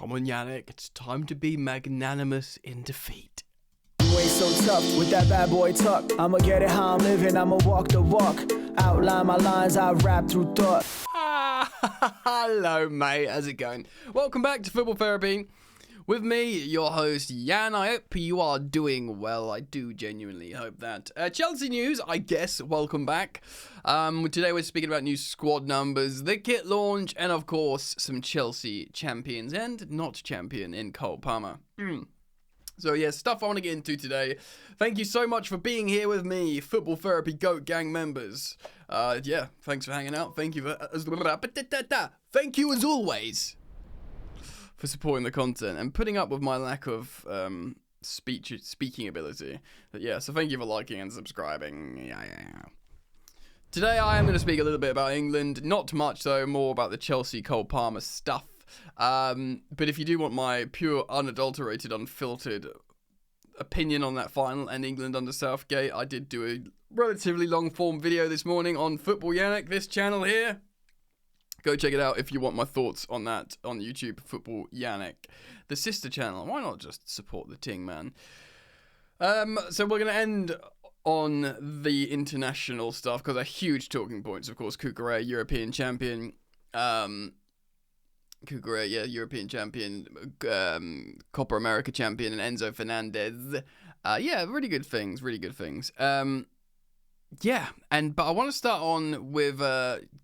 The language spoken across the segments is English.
Come on, Yannick, it's time to be magnanimous in defeat. You ain't so tough with that bad boy tuck. I'ma get it how I'm living, I'ma walk the walk. Outline my lines, I rap through thought. Hello, mate, how's it going? Welcome back to Football Therapy. With me, your host, Yan. I hope you are doing well. I do genuinely hope that. Chelsea news, I guess. Welcome back. Today we're speaking about new squad numbers, the kit launch, and of course, some Chelsea champions and not champion in Cole Palmer. So yeah, stuff I want to get into today. Thank you so much for being here with me, Football Therapy GOAT Gang members. Yeah, thanks for hanging out. Thank you thank you as always for supporting the content and putting up with my lack of speaking ability. But yeah, so thank you for liking and subscribing. Yeah. Today I am going to speak a little bit about England. Not much though, more about the Chelsea Cole Palmer stuff. But if you do want my pure, unadulterated, unfiltered opinion on that final and England under Southgate, I did do a relatively long form video this morning on Football Yannick, this channel here. Go check it out if you want my thoughts on that on YouTube, Football Yannick. The sister channel, why not just support the ting, man? So we're going to end on the international stuff, because they're huge talking points, of course. Cucurella, European champion. European champion. Copa America champion, and Enzo Fernandez. Yeah, really good things, but I want to start on with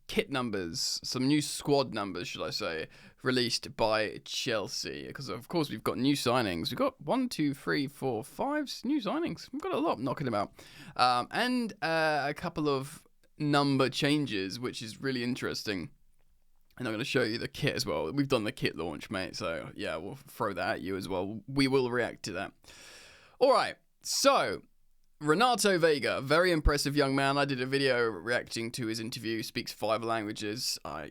kit numbers, some new squad numbers, should I say, released by Chelsea. Because, of course, we've got new signings. We've got 1, 2, 3, 4, 5 new signings. We've got a lot knocking about. And a couple of number changes, which is really interesting. And I'm going to show you the kit as well. We've done the kit launch, mate. So, yeah, we'll throw that at you as well. We will react to that. All right, so Renato Vega, very impressive young man. I did a video reacting to his interview. Speaks 5 languages. I,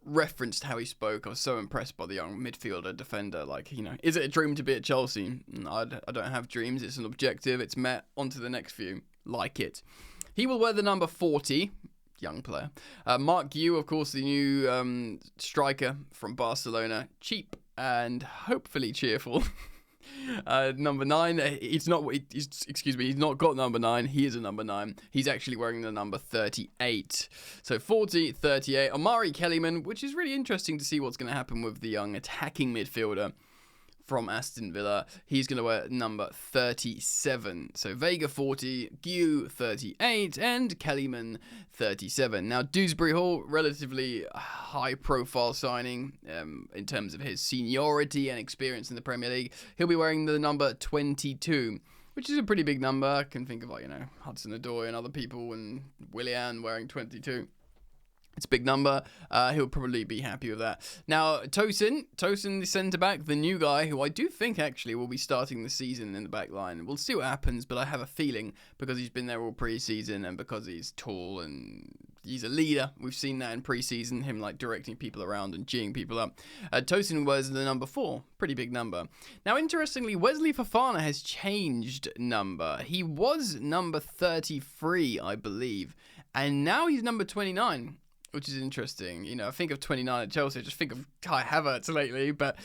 referenced how he spoke. I was so impressed by the young midfielder, defender. Like, is it a dream to be at Chelsea? I don't have dreams. It's an objective. It's met. On to the next few. Like it. He will wear the number 40. Young player. Mark Gu, of course, the new striker from Barcelona. Cheap and hopefully cheerful. Number 9, he's not got number 9, he is a number 9. He's actually wearing the number 38. So 40, 38. Omari Kellyman, which is really interesting to see what's going to happen with the young attacking midfielder from Aston Villa. He's going to wear number 37. So Vega 40, Gu 38, and Kellyman 37. Now, Dewsbury Hall, relatively high-profile signing in terms of his seniority and experience in the Premier League. He'll be wearing the number 22, which is a pretty big number. I can think of, Hudson-Odoi and other people, and Willian wearing 22. It's a big number. He'll probably be happy with that. Now, Tosin, the centre-back, the new guy, who I do think actually will be starting the season in the back line. We'll see what happens, but I have a feeling, because he's been there all pre-season and because he's tall and he's a leader. We've seen that in pre-season, him directing people around and geeing people up. Tosin was the number 4. Pretty big number. Now, interestingly, Wesley Fofana has changed number. He was number 33, I believe, and now he's number 29. Which is interesting. I think of 29 at Chelsea. I just think of Kai Havertz lately. But,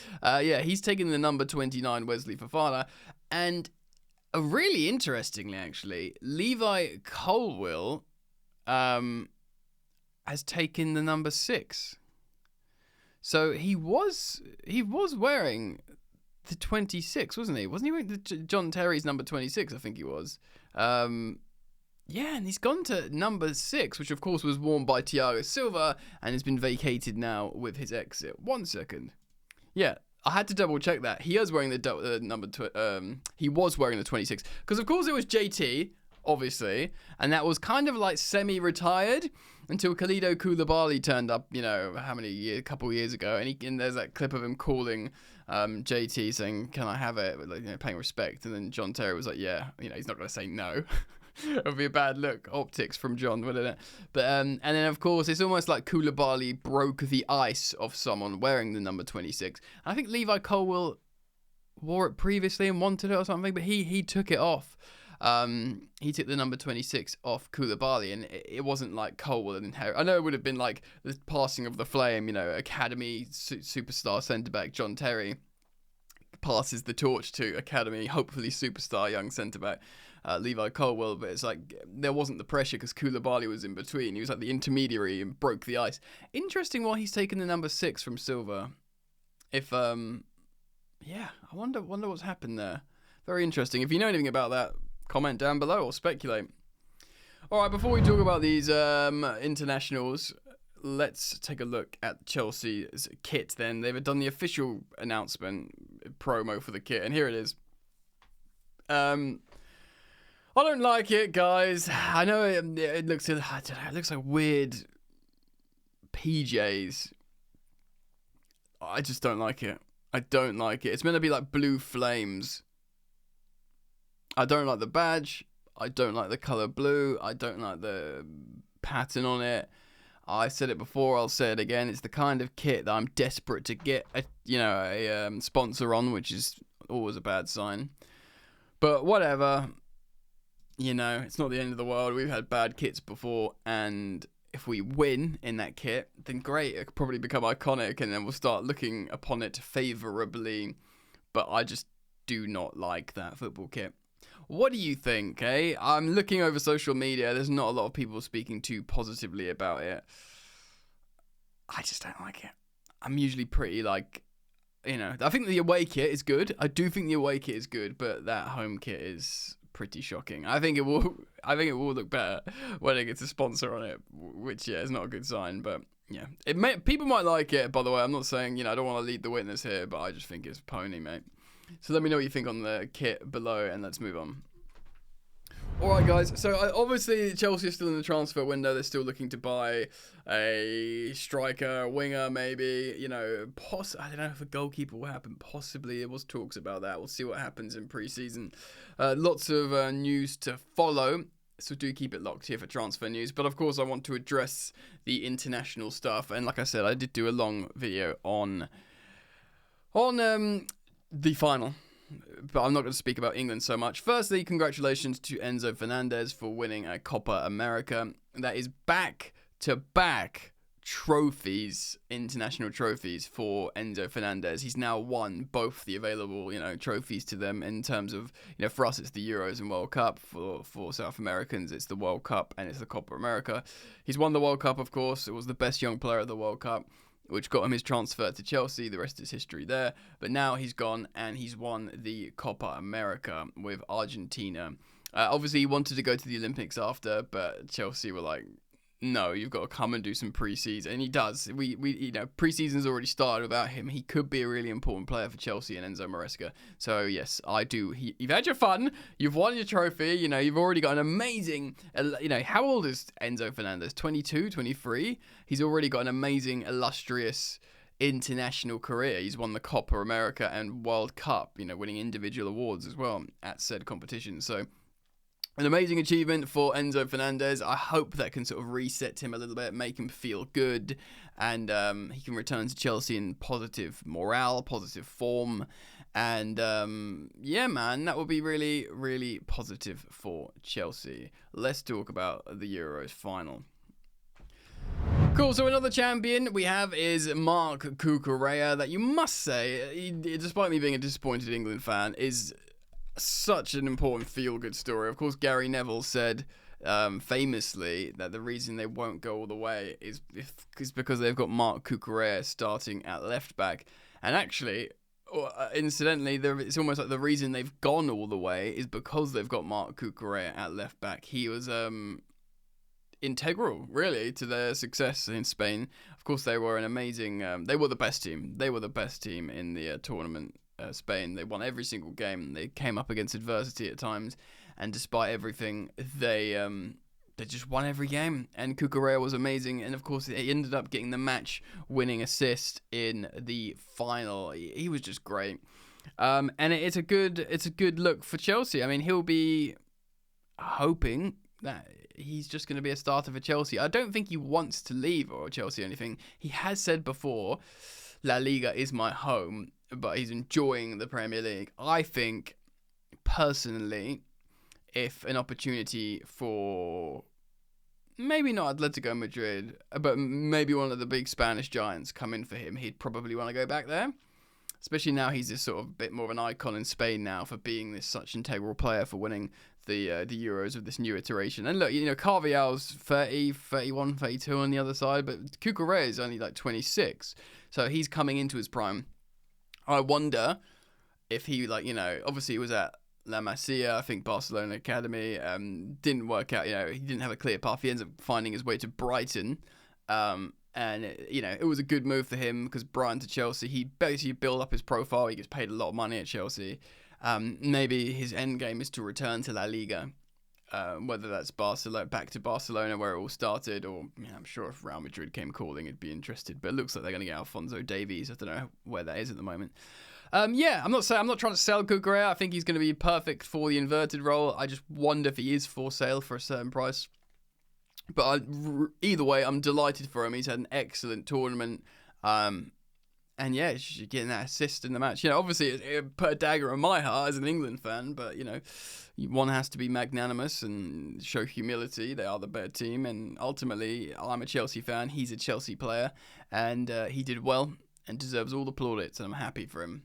he's taken the number 29, Wesley Fofana. And really interestingly, actually, Levi Colwill has taken the number 6. So he was wearing the 26, wasn't he? Wasn't he wearing John Terry's number 26, I think he was. Yeah, and he's gone to number 6, which of course was worn by Thiago Silva and has been vacated now with his exit. 1 second. Yeah, I had to double check that. He is wearing the he was wearing the 26, because of course it was JT, obviously, and that was kind of like semi-retired until Khalidou Koulibaly turned up, a couple of years ago, and there's that clip of him calling JT saying, "Can I have it?" Paying respect, and then John Terry was like, "Yeah," he's not going to say no. It would be a bad look, optics from John, wouldn't it? But and then of course it's almost like Koulibaly broke the ice of someone wearing the number 26. I think Levi Colwill wore it previously and wanted it or something, but he took it off. He took the number 26 off Koulibaly, and it wasn't like Colwell and Harry. I know it would have been like the passing of the flame, academy superstar centre-back John Terry passes the torch to academy, hopefully superstar young centre-back Levi Colwell, but it's like there wasn't the pressure because Koulibaly was in between. He was like the intermediary and broke the ice. Interesting why he's taken the number 6 from Silva. If I wonder what's happened there. Very interesting. If you know anything about that, comment down below or speculate. All right, before we talk about these internationals, let's take a look at Chelsea's kit then. They've done the official announcement promo for the kit, and here it is. I don't like it, guys. I know it looks, I don't know, it looks like weird PJs. I just don't like it. I don't like it. It's meant to be like blue flames. I don't like the badge. I don't like the colour blue. I don't like the pattern on it. I said it before, I'll say it again. It's the kind of kit that I'm desperate to get a sponsor on, which is always a bad sign. But whatever. It's not the end of the world. We've had bad kits before, and if we win in that kit, then great. It could probably become iconic, and then we'll start looking upon it favourably. But I just do not like that football kit. What do you think, eh? I'm looking over social media. There's not a lot of people speaking too positively about it. I just don't like it. I'm usually pretty I think the away kit is good. I do think the away kit is good, but that home kit is pretty shocking. I think it will look better when it gets a sponsor on it, which is not a good sign, but yeah. People might like it, by the way. I'm not saying, I don't want to lead the witness here, but I just think it's pony, mate. So let me know what you think on the kit below, and let's move on. Alright guys, so obviously Chelsea is still in the transfer window. They're still looking to buy a striker, winger maybe, I don't know if a goalkeeper will happen, possibly. There was talks about that. We'll see what happens in pre-season. Lots of news to follow, so do keep it locked here for transfer news. But of course I want to address the international stuff, and like I said, I did do a long video on the final, but I'm not going to speak about England so much. Firstly, congratulations to Enzo Fernandez for winning a Copa America. That is back-to-back trophies, international trophies for Enzo Fernandez. He's now won both the available, trophies to them in terms of, for us it's the Euros and World Cup. For South Americans, it's the World Cup and it's the Copa America. He's won the World Cup, of course. It was the best young player at the World Cup, which got him his transfer to Chelsea. The rest is history there. But now he's gone and he's won the Copa America with Argentina. Obviously, he wanted to go to the Olympics after, but Chelsea were like, no, you've got to come and do some pre-season. And he does. Pre-season's already started without him. He could be a really important player for Chelsea and Enzo Maresca. So, yes, I do. You've had your fun. You've won your trophy. You've already got an amazing, how old is Enzo Fernandez? 22, 23? He's already got an amazing, illustrious international career. He's won the Copa America and World Cup, winning individual awards as well at said competition. So, an amazing achievement for Enzo Fernandez. I hope that can sort of reset him a little bit, make him feel good, and he can return to Chelsea in positive morale, positive form. And yeah, man, that would be really, really positive for Chelsea. Let's talk about the Euros final. Cool, so another champion we have is Marc Cucurella, that you must say, despite me being a disappointed England fan, is such an important feel-good story. Of course, Gary Neville said famously that the reason they won't go all the way is because they've got Marc Cucurella starting at left back. And actually, incidentally, it's almost like the reason they've gone all the way is because they've got Marc Cucurella at left back. He was integral, really, to their success in Spain. Of course, they were an amazing. They were the best team. They were the best team in the tournament. Spain. They won every single game. They came up against adversity at times, and despite everything, they just won every game. And Cucurella was amazing, and of course, he ended up getting the match-winning assist in the final. He was just great, and it's a good look for Chelsea. I mean, he'll be hoping that he's just going to be a starter for Chelsea. I don't think he wants to leave or Chelsea or anything. He has said before, La Liga is my home, but he's enjoying the Premier League. I think, personally, if an opportunity for maybe not Atletico Madrid, but maybe one of the big Spanish giants come in for him, he'd probably want to go back there. Especially now he's this sort of bit more of an icon in Spain now for being this such integral player for winning the Euros of this new iteration. And look, Carvalhal's 30, 31, 32 on the other side, but Cucurella is only like 26. So he's coming into his prime. I wonder if he, obviously he was at La Masia, I think Barcelona Academy, didn't work out, he didn't have a clear path. He ends up finding his way to Brighton. And, it was a good move for him because Brighton to Chelsea, he basically built up his profile. He gets paid a lot of money at Chelsea. Maybe his end game is to return to La Liga, whether that's back to Barcelona where it all started, or I'm sure if Real Madrid came calling, it'd be interested. But it looks like they're going to get Alphonso Davies. I don't know where that is at the moment. I'm not trying to sell Cucurella. I think he's going to be perfect for the inverted role. I just wonder if he is for sale for a certain price. But either way, I'm delighted for him. He's had an excellent tournament. And yeah, getting that assist in the match. Obviously, it put a dagger in my heart as an England fan. But, one has to be magnanimous and show humility. They are the better team. And ultimately, I'm a Chelsea fan. He's a Chelsea player. And he did well and deserves all the plaudits. And I'm happy for him.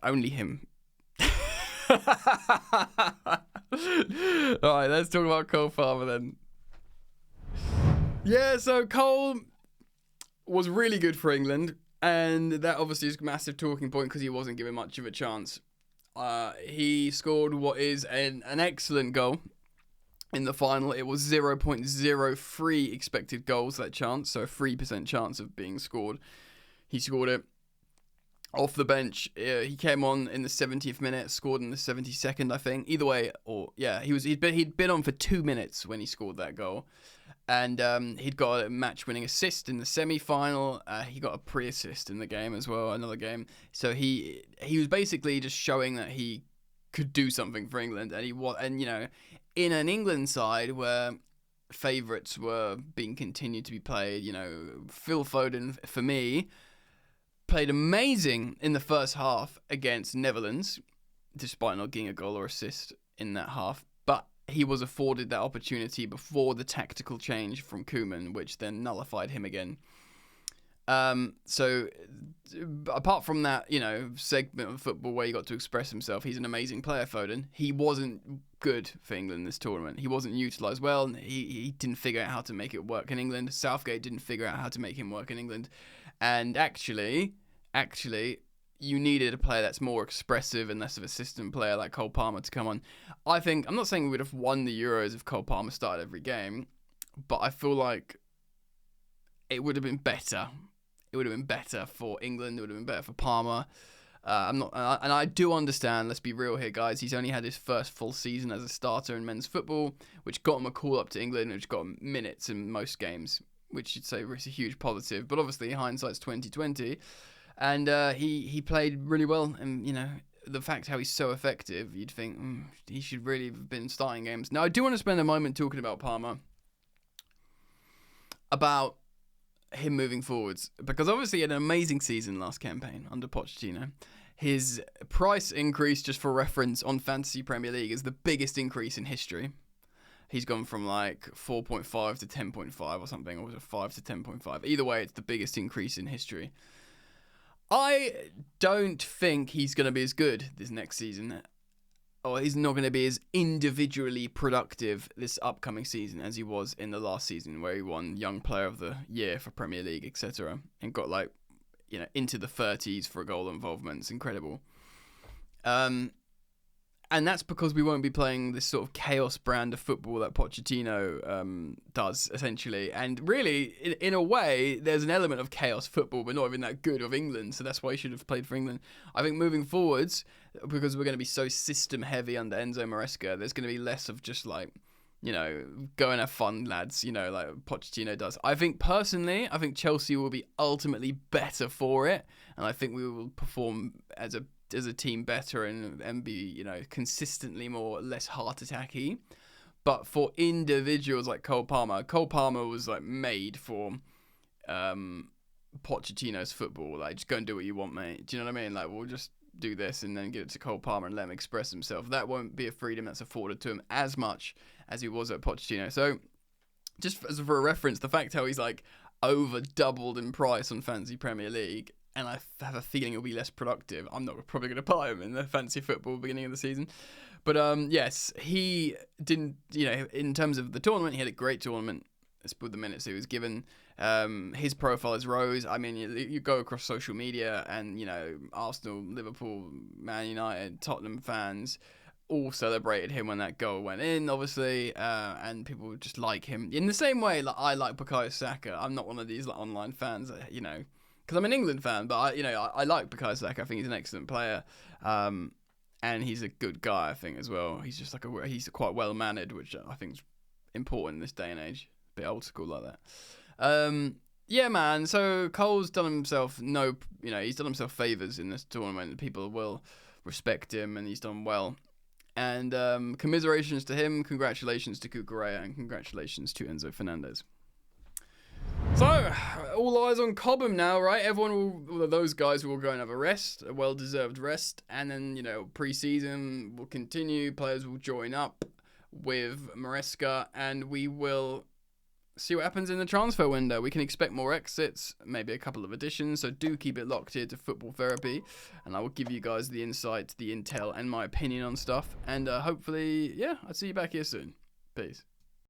Only him. Alright, let's talk about Cole Palmer then. Yeah, so Cole was really good for England, and that obviously is a massive talking point because he wasn't given much of a chance. He scored what is an excellent goal in the final. It was 0.03 expected goals, that chance, so a 3% chance of being scored. He scored it off the bench. He came on in the 70th minute, scored in the 72nd, I think. Either way, he'd been on for 2 minutes when he scored that goal, and he'd got a match-winning assist in the semi-final. He got a pre-assist in the game as well, another game. So he was basically just showing that he could do something for England, and in an England side where favourites were being continued to be played, Phil Foden for me played amazing in the first half against Netherlands, despite not getting a goal or assist in that half. But he was afforded that opportunity before the tactical change from Koeman, which then nullified him again. So apart from that, segment of football where he got to express himself, he's an amazing player, Foden. He wasn't good for England this tournament. He wasn't utilised well. He didn't figure out how to make it work in England. Southgate didn't figure out how to make him work in England. And actually, you needed a player that's more expressive and less of a system player like Cole Palmer to come on. I'm not saying we would have won the Euros if Cole Palmer started every game, but I feel like it would have been better. It would have been better for England. It would have been better for Palmer. And I do understand, let's be real here, guys. He's only had his first full season as a starter in men's football, which got him a call up to England, which got him minutes in most games, which you'd say is a huge positive. But obviously, hindsight's 2020, and he played really well. And the fact how he's so effective, you'd think he should really have been starting games. Now, I do want to spend a moment talking about Palmer, about him moving forwards, because obviously he had an amazing season last campaign under Pochettino. His price increase, just for reference, on Fantasy Premier League is the biggest increase in history. He's gone from like 4.5 to 10.5 or something, or was it 5 to 10.5? Either way, it's the biggest increase in history. I don't think he's going to be as good this next season, or he's not going to be as individually productive this upcoming season as he was in the last season, where he won Young Player of the Year for Premier League, etc., and got into the 30s for goal involvement. It's incredible. And that's because we won't be playing this sort of chaos brand of football that Pochettino does, essentially. And really, in a way, there's an element of chaos football, but not even that good of England. So that's why he should have played for England. I think moving forwards, because we're going to be so system-heavy under Enzo Maresca, there's going to be less of just go and have fun, lads, like Pochettino does. I think Chelsea will be ultimately better for it. And I think we will perform as a team better and be, consistently less heart attacky. But for individuals like Cole Palmer was made for Pochettino's football. Just go and do what you want, mate. Do you know what I mean? We'll just do this and then give it to Cole Palmer and let him express himself. That won't be a freedom that's afforded to him as much as he was at Pochettino. So just as for a reference, the fact how he's like over doubled in price on Fantasy Premier League, and I have a feeling it'll be less productive. I'm not probably going to buy him in the fantasy football beginning of the season. But yes, he didn't, in terms of the tournament, he had a great tournament with the minutes he was given. His profile is rose. I mean, you go across social media and, Arsenal, Liverpool, Man United, Tottenham fans all celebrated him when that goal went in, obviously, and people just like him. In the same way, like I like Bukayo Saka. I'm not one of these online fans, because I'm an England fan, but I like Bukayo Saka. I think he's an excellent player, and he's a good guy, I think, as well. He's just he's quite well mannered, which I think is important in this day and age. A bit old school like that. Yeah, man. So Cole's done himself he's done himself favors in this tournament. People will respect him, and he's done well. And commiserations to him, congratulations to Cucurella, and congratulations to Enzo Fernandez. So, all eyes on Cobham now, right? Those guys will go and have a rest, a well-deserved rest, and then, pre-season will continue, players will join up with Maresca, and we will see what happens in the transfer window. We can expect more exits, maybe a couple of additions, so do keep it locked here to Football Therapy, and I will give you guys the insight, the intel, and my opinion on stuff, and hopefully, I'll see you back here soon. Peace.